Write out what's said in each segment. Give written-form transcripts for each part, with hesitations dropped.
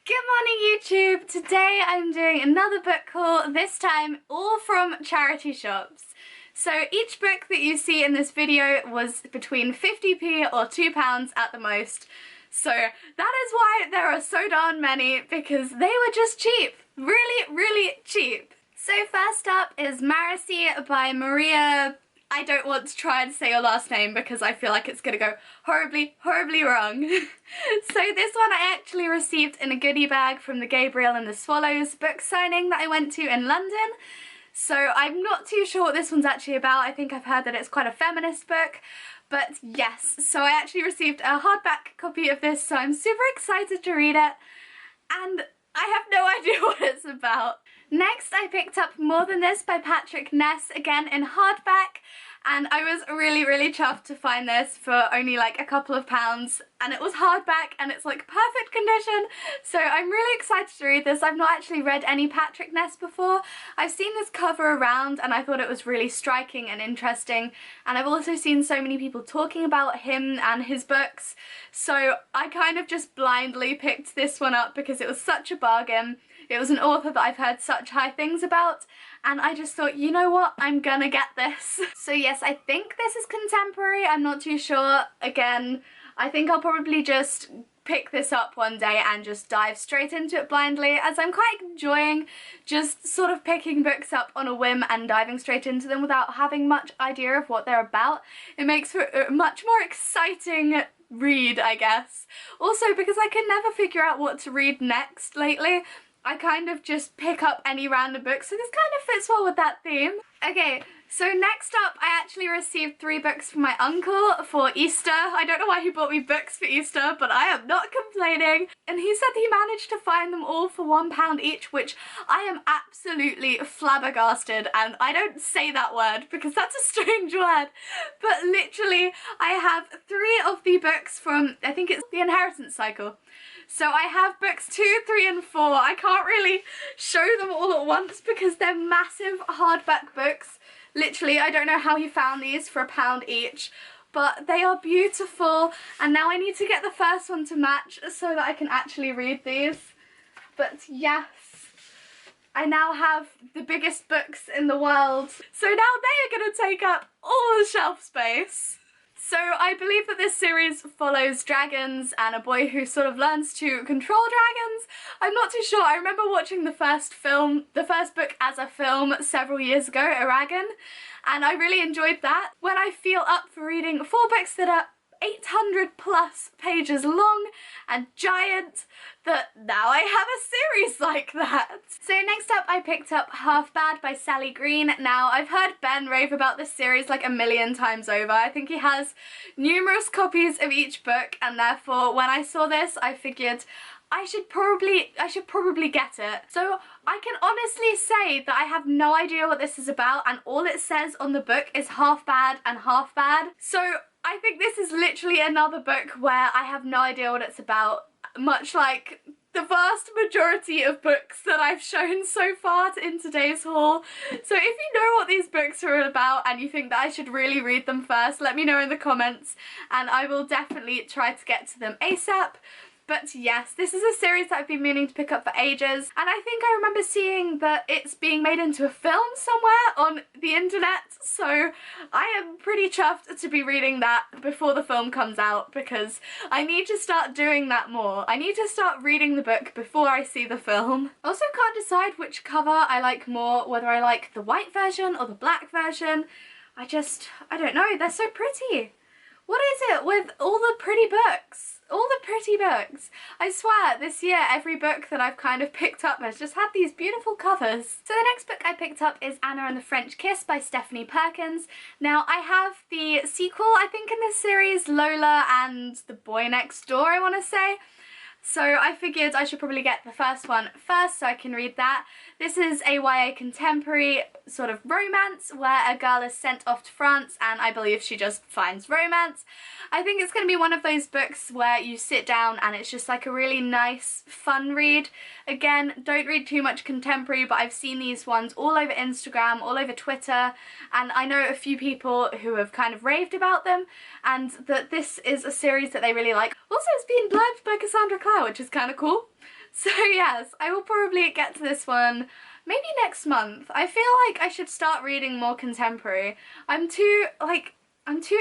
Good morning YouTube! Today I'm doing another book haul, this time all from charity shops. So each book that you see in this video was between 50p or £2 at the most. So that is why there are so darn many, because they were just cheap. Really cheap. So first up is Maresi by Maria. I don't want to try and say your last name because I feel like it's gonna go horribly wrong. So this one I actually received in a goodie bag from the Gabriel and the Swallows book signing that I went to in London. So I'm not too sure what this one's actually about. I think I've heard that it's quite a feminist book. But yes, so I actually received a hardback copy of this, so I'm super excited to read it. And I have no idea what it's about. Next I picked up More Than This by Ness, again in hardback, and I was really chuffed to find this for only like a couple of pounds, and it was hardback and it's like perfect condition, so I'm really excited to read this. I've not actually read any Ness before. I've seen this cover around and I thought it was really striking and interesting, and I've also seen so many people talking about him and his books, so I kind of just blindly picked this one up because it was such a bargain. It was an author that I've heard such high things about, and I just thought, you know what, I'm gonna get this. So yes, I think this is contemporary, I'm not too sure. Again, I think I'll probably just pick this up one day and just dive straight into it blindly, as I'm quite enjoying just sort of picking books up on a whim and diving straight into them without having much idea of what they're about. It makes for a much more exciting read, I guess. Also, because I can never figure out what to read next lately, I kind of just pick up any random book, so this kind of fits well with that theme. Okay, so next up I actually received 3 books from my uncle for Easter. I don't know why he bought me books for Easter, but I am not complaining. And he said he managed to find them all for £1 each, which I am absolutely flabbergasted, and I don't say that word because that's a strange word. But literally, I have 3 of the books from, I think it's The Inheritance Cycle. So I have books 2, 3 and 4. I can't really show them all at once because they're massive hardback books. Literally, I don't know how he found these for £1 each, but they are beautiful, and now I need to get the first one to match so that I can actually read these. But yes, I now have the biggest books in the world. So now they are going to take up all the shelf space. So I believe that this series follows dragons and a boy who sort of learns to control dragons. I'm not too sure. I remember watching the first book as a film several years ago, Eragon, and I really enjoyed that. When I feel up for reading 4 books that are 800 plus pages long and giant, that now I have a series like that. So next up I picked up Half Bad by Sally Green. Now I've heard Ben rave about this series like a million times over. I think he has numerous copies of each book, and therefore when I saw this I figured I should probably get it. So I can honestly say that I have no idea what this is about, and all it says on the book is half bad and half bad. So I think this is literally another book where I have no idea what it's about, much like the vast majority of books that I've shown so far in today's haul. So if you know what these books are about and you think that I should really read them first, let me know in the comments and I will definitely try to get to them ASAP. But yes, this is a series that I've been meaning to pick up for ages, and I think I remember seeing that it's being made into a film somewhere on the internet, so I am pretty chuffed to be reading that before the film comes out, because I need to start doing that more. I need to start reading the book before I see the film. Also can't decide which cover I like more, whether I like the white version or the black version. I don't know, they're so pretty. What is it with all the pretty books? All the pretty books. I swear, this year every book that I've kind of picked up has just had these beautiful covers. So the next book I picked up is Anna and the French Kiss by Stephanie Perkins. Now I have the sequel, I think, in this series, Lola and the Boy Next Door, I want to say. So I figured I should probably get the first one first so I can read that. This is a YA contemporary sort of romance where a girl is sent off to France and I believe she just finds romance. I think it's going to be one of those books where you sit down and it's just like a really nice, fun read. Again, don't read too much contemporary, but I've seen these ones all over Instagram, all over Twitter, and I know a few people who have kind of raved about them, and that this is a series that they really like. Also, it's being blurbed by Cassandra Clare, which is kind of cool. So yes, I will probably get to this one maybe next month. I feel like I should start reading more contemporary. I'm too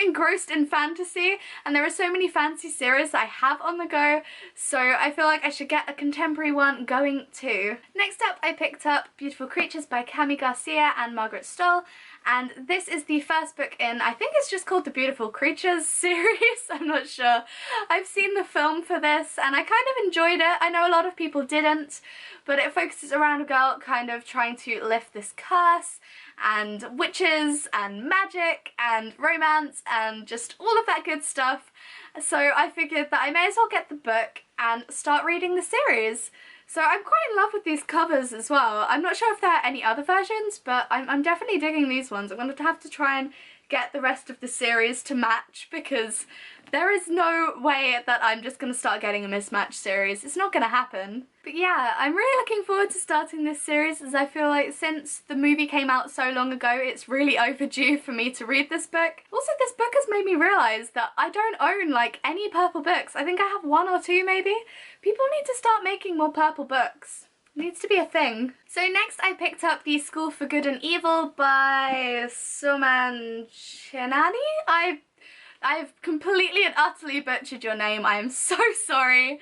engrossed in fantasy, and there are so many fantasy series that I have on the go, so I feel like I should get a contemporary one going too. Next up, I picked up Beautiful Creatures by Garcia and Margret Stohl, and this is the first book in, I think it's just called the Beautiful Creatures series, I'm not sure. I've seen the film for this and I kind of enjoyed it. I know a lot of people didn't, but it focuses around a girl kind of trying to lift this curse, and witches and magic and romance and just all of that good stuff. So I figured that I may as well get the book and start reading the series. So I'm quite in love with these covers as well. I'm not sure if there are any other versions, but I'm definitely digging these ones. I'm going to have to try and get the rest of the series to match, because there is no way that I'm just going to start getting a mismatched series. It's not going to happen. But yeah, I'm really looking forward to starting this series, as I feel like since the movie came out so long ago, it's really overdue for me to read this book. Also, this book has made me realise that I don't own like any purple books. I think I have one or two maybe. People need to start making more purple books. It needs to be a thing. So next I picked up The School for Good and Evil by Soman Chainani. I've completely and utterly butchered your name. I am so sorry.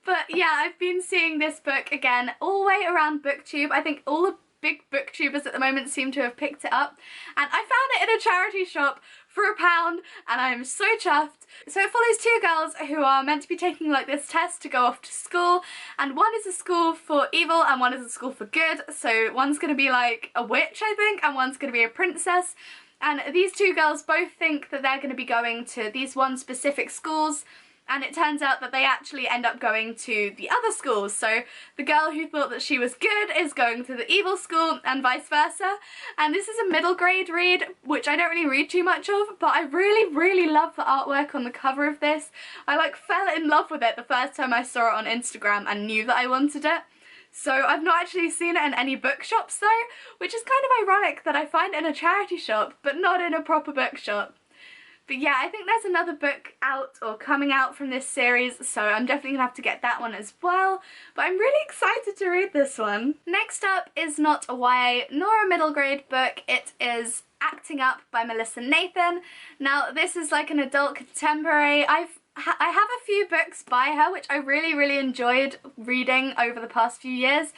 But yeah, I've been seeing this book again all the way around BookTube. I think all the big booktubers at the moment seem to have picked it up. And I found it in a charity shop for £1 and I'm so chuffed. So it follows two girls who are meant to be taking like this test to go off to school, and one is a school for evil and one is a school for good. So one's going to be like a witch, I think, and one's going to be a princess. And these two girls both think that they're going to be going to these one specific schools, and it turns out that they actually end up going to the other schools. So the girl who thought that she was good is going to the evil school and vice versa. And this is a middle grade read, which I don't really read too much of, but I really love the artwork on the cover of this. I like fell in love with it the first time I saw it on Instagram and knew that I wanted it. So I've not actually seen it in any bookshops though, which is kind of ironic that I find it in a charity shop but not in a proper bookshop. But yeah, I think there's another book out or coming out from this series, so I'm definitely gonna have to get that one as well. But I'm really excited to read this one. Next up is not a YA nor a middle grade book. It is Acting Up by Melissa Nathan. Now this is like an adult contemporary. I have a few books by her which I really enjoyed reading over the past few years,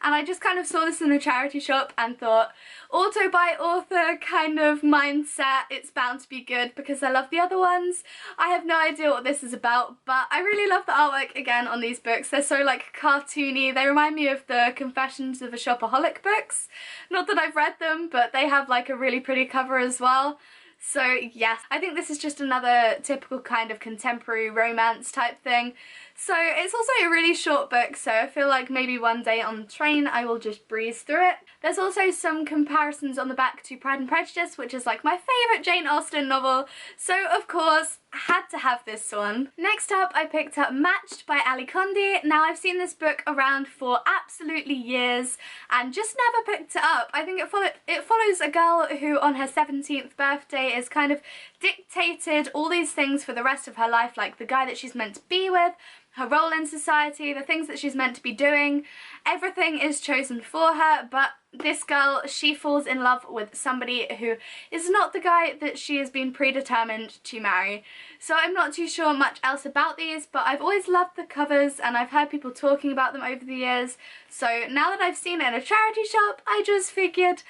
and I just kind of saw this in a charity shop and thought, auto by author kind of mindset, it's bound to be good because I love the other ones. I have no idea what this is about, but I really love the artwork again on these books. They're so like cartoony. They remind me of the Confessions of a Shopaholic books. Not that I've read them, but they have like a really pretty cover as well. So yes, I think this is just another typical kind of contemporary romance type thing. So it's also a really short book, so I feel like maybe one day on the train I will just breeze through it. There's also some comparisons on the back to Pride and Prejudice, which is like my favourite Jane Austen novel, so of course had to have this one. Next up I picked up Matched by Ali Condie. Now I've seen this book around for absolutely years and just never picked it up. I think it follows a girl who on her 17th birthday is kind of dictated all these things for the rest of her life, like the guy that she's meant to be with, her role in society, the things that she's meant to be doing. Everything is chosen for her, but this girl, she falls in love with somebody who is not the guy that she has been predetermined to marry. So I'm not too sure much else about these, but I've always loved the covers and I've heard people talking about them over the years. So now that I've seen it in a charity shop, I just figured,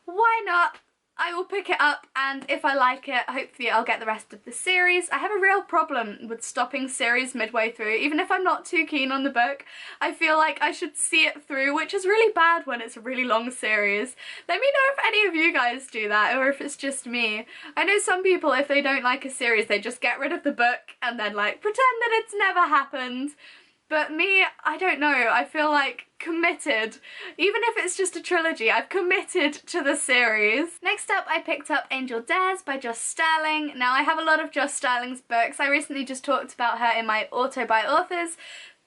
why not? I will pick it up, and if I like it, hopefully I'll get the rest of the series. I have a real problem with stopping series midway through. Even if I'm not too keen on the book, I feel like I should see it through, which is really bad when it's a really long series. Let me know if any of you guys do that, or if it's just me. I know some people, if they don't like a series, they just get rid of the book and then like pretend that it's never happened. But me, I don't know, I feel like committed. Even if it's just a trilogy, I've committed to the series. Next up, I picked up Angel Dares by Joss Stirling. Now, I have a lot of Joss Stirling's books. I recently just talked about her in my Auto by Authors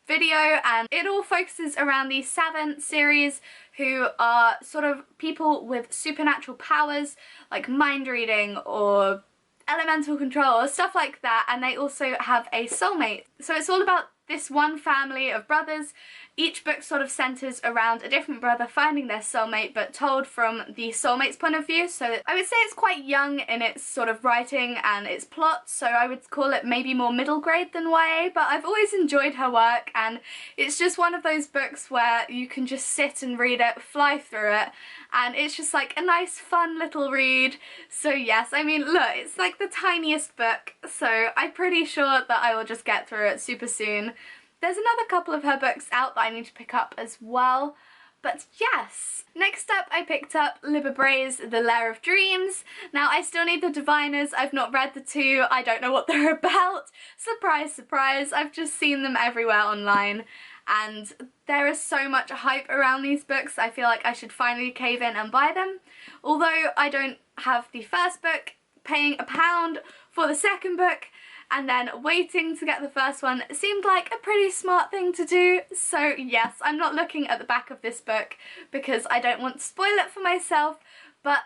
video, and it all focuses around the Savant series, who are sort of people with supernatural powers, like mind reading or elemental control or stuff like that, and they also have a soulmate. So it's all about this one family of brothers Each book sort of centres around a different brother finding their soulmate, but told from the soulmate's point of view. So I would say it's quite young in its sort of writing and its plot, so I would call it maybe more middle grade than YA, but I've always enjoyed her work, and it's just one of those books where you can just sit and read it, fly through it, and it's just like a nice fun little read. So yes, I mean look, it's like the tiniest book, so I'm pretty sure that I will just get through it super soon. There's another couple of her books out that I need to pick up as well, but yes. Next up I picked up Liber Brains, The Lair of Dreams. Now I still need the Diviners, I've not read the two, I don't know what they're about. Surprise, surprise, I've just seen them everywhere online. And there is so much hype around these books, I feel like I should finally cave in and buy them. Although I don't have the first book, paying £1 for the second book and then waiting to get the first one seemed like a pretty smart thing to do. So yes, I'm not looking at the back of this book because I don't want to spoil it for myself, but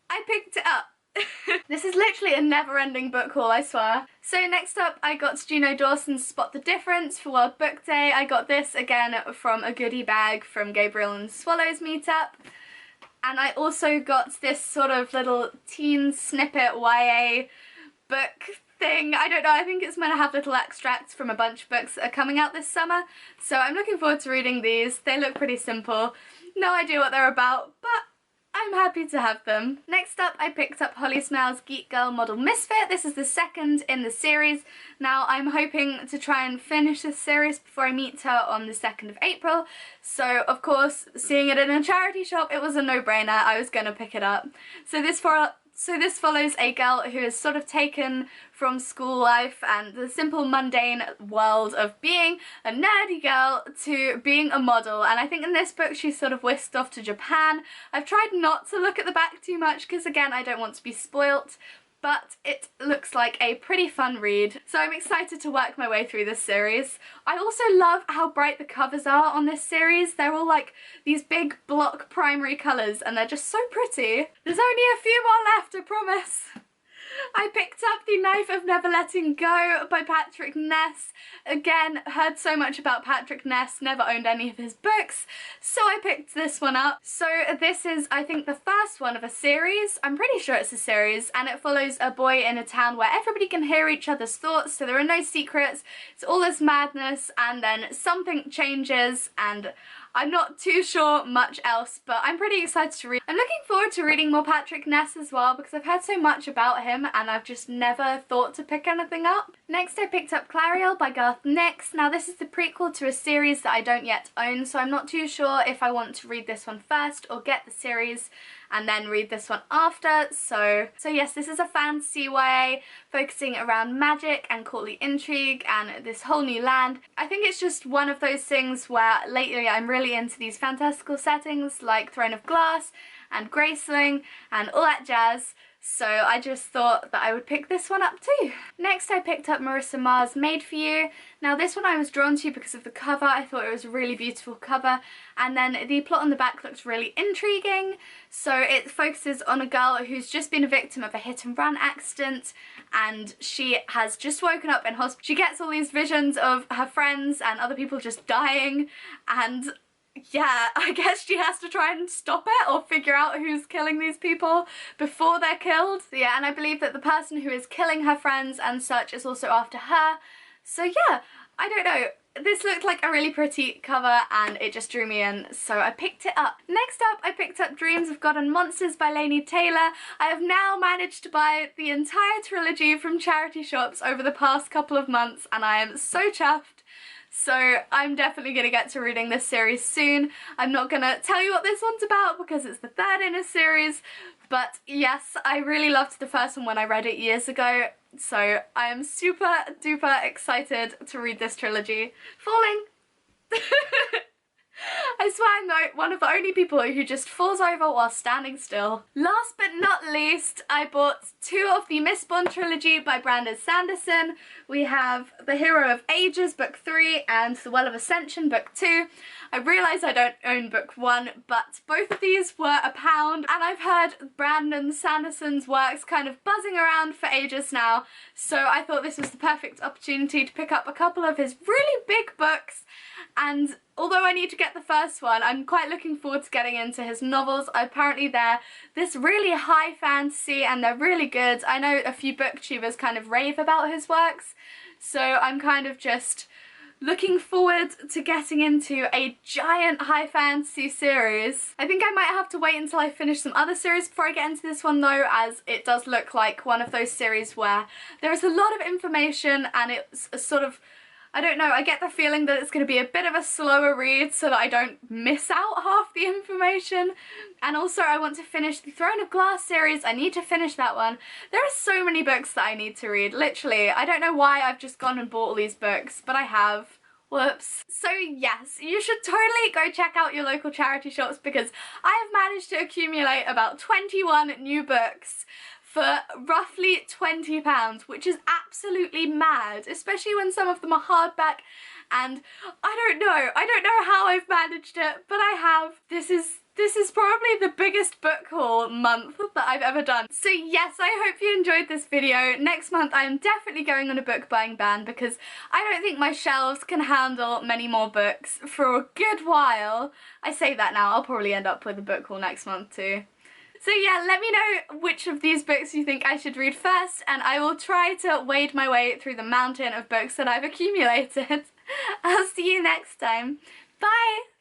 I picked it up. This is literally a never-ending book haul, I swear. So next up I got Juno Dawson's Spot the Difference for World Book Day. I got this again from a goodie bag from Gabriel and Swallow's meetup. And I also got this sort of little teen snippet YA book thing. I don't know, I think it's meant to have little extracts from a bunch of books that are coming out this summer. So I'm looking forward to reading these. They look pretty simple. No idea what they're about, but I'm happy to have them. Next up I picked up Holly Smale's Geek Girl Model Misfit. This is the second in the series. Now I'm hoping to try and finish this series before I meet her on the 2nd of April. So of course, seeing it in a charity shop, it was a no-brainer. I was gonna pick it up. So this follows a girl who is sort of taken from school life and the simple mundane world of being a nerdy girl to being a model, and I think in this book she's sort of whisked off to Japan. I've tried not to look at the back too much because again I don't want to be spoilt, but it looks like a pretty fun read, so I'm excited to work my way through this series. I also love how bright the covers are on this series. They're all like these big block primary colours and they're just so pretty. There's only a few more left, I promise. I picked up The Knife of Never Letting Go by Patrick Ness. Again, heard so much about Patrick Ness, never owned any of his books, so I picked this one up. So this is, I think, the first one of a series. I'm pretty sure it's a series, and it follows a boy in a town where everybody can hear each other's thoughts, so there are no secrets. It's all this madness, and then something changes, and I'm not too sure much else, but I'm pretty excited to read. I'm looking forward to reading more Patrick Ness as well because I've heard so much about him and I've just never thought to pick anything up. Next I picked up Clariel by Garth Nix. Now this is the prequel to a series that I don't yet own, so I'm not too sure if I want to read this one first or get the series and then read this one after. So yes, this is a fantasy YA focusing around magic and courtly intrigue and this whole new land. I think it's just one of those things where lately I'm really into these fantastical settings like Throne of Glass and Graceling and all that jazz. So I just thought that I would pick this one up too. Next I picked up Marissa Marr's Made For You. Now this one I was drawn to because of the cover. I thought it was a really beautiful cover, and then the plot on the back looks really intriguing. So it focuses on a girl who's just been a victim of a hit and run accident, and she has just woken up in hospital. She gets all these visions of her friends and other people just dying, and yeah, I guess she has to try and stop it or figure out who's killing these people before they're killed. So yeah, and I believe that the person who is killing her friends and such is also after her. So yeah, I don't know. This looked like a really pretty cover and it just drew me in, so I picked it up. Next up, I picked up Dreams of God and Monsters by Lani Taylor. I have now managed to buy the entire trilogy from charity shops over the past couple of months and I am so chuffed. So I'm definitely going to get to reading this series soon. I'm not going to tell you what this one's about because it's the third in a series, but yes, I really loved the first one when I read it years ago, so I am super duper excited to read this trilogy. Falling! I swear I'm one of the only people who just falls over while standing still. Last but not least, I bought 2 of the Mistborn Trilogy by Brandon Sanderson. We have The Hero of Ages, Book 3, and The Well of Ascension, Book 2. I realise I don't own Book 1, but both of these were £1, and I've heard Brandon Sanderson's works kind of buzzing around for ages now, so I thought this was the perfect opportunity to pick up a couple of his really big books, and although I need to get the first one, I'm quite looking forward to getting into his novels. Apparently they're this really high fantasy and they're really good. I know a few booktubers kind of rave about his works, so I'm kind of just looking forward to getting into a giant high fantasy series. I think I might have to wait until I finish some other series before I get into this one though, as it does look like one of those series where there is a lot of information and it's a sort of, I don't know, I get the feeling that it's going to be a bit of a slower read so that I don't miss out half the information. And also I want to finish the Throne of Glass series. I need to finish that one. There are so many books that I need to read, literally. I don't know why I've just gone and bought all these books, but I have. Whoops. So yes, you should totally go check out your local charity shops because I have managed to accumulate about 21 new books for roughly £20, which is absolutely mad, especially when some of them are hardback, and I don't know how I've managed it, but I have. This is probably the biggest book haul month that I've ever done. So yes, I hope you enjoyed this video. Next month I am definitely going on a book buying ban because I don't think my shelves can handle many more books for a good while. I say that now, I'll probably end up with a book haul next month too. So yeah, let me know which of these books you think I should read first, and I will try to wade my way through the mountain of books that I've accumulated. I'll see you next time. Bye!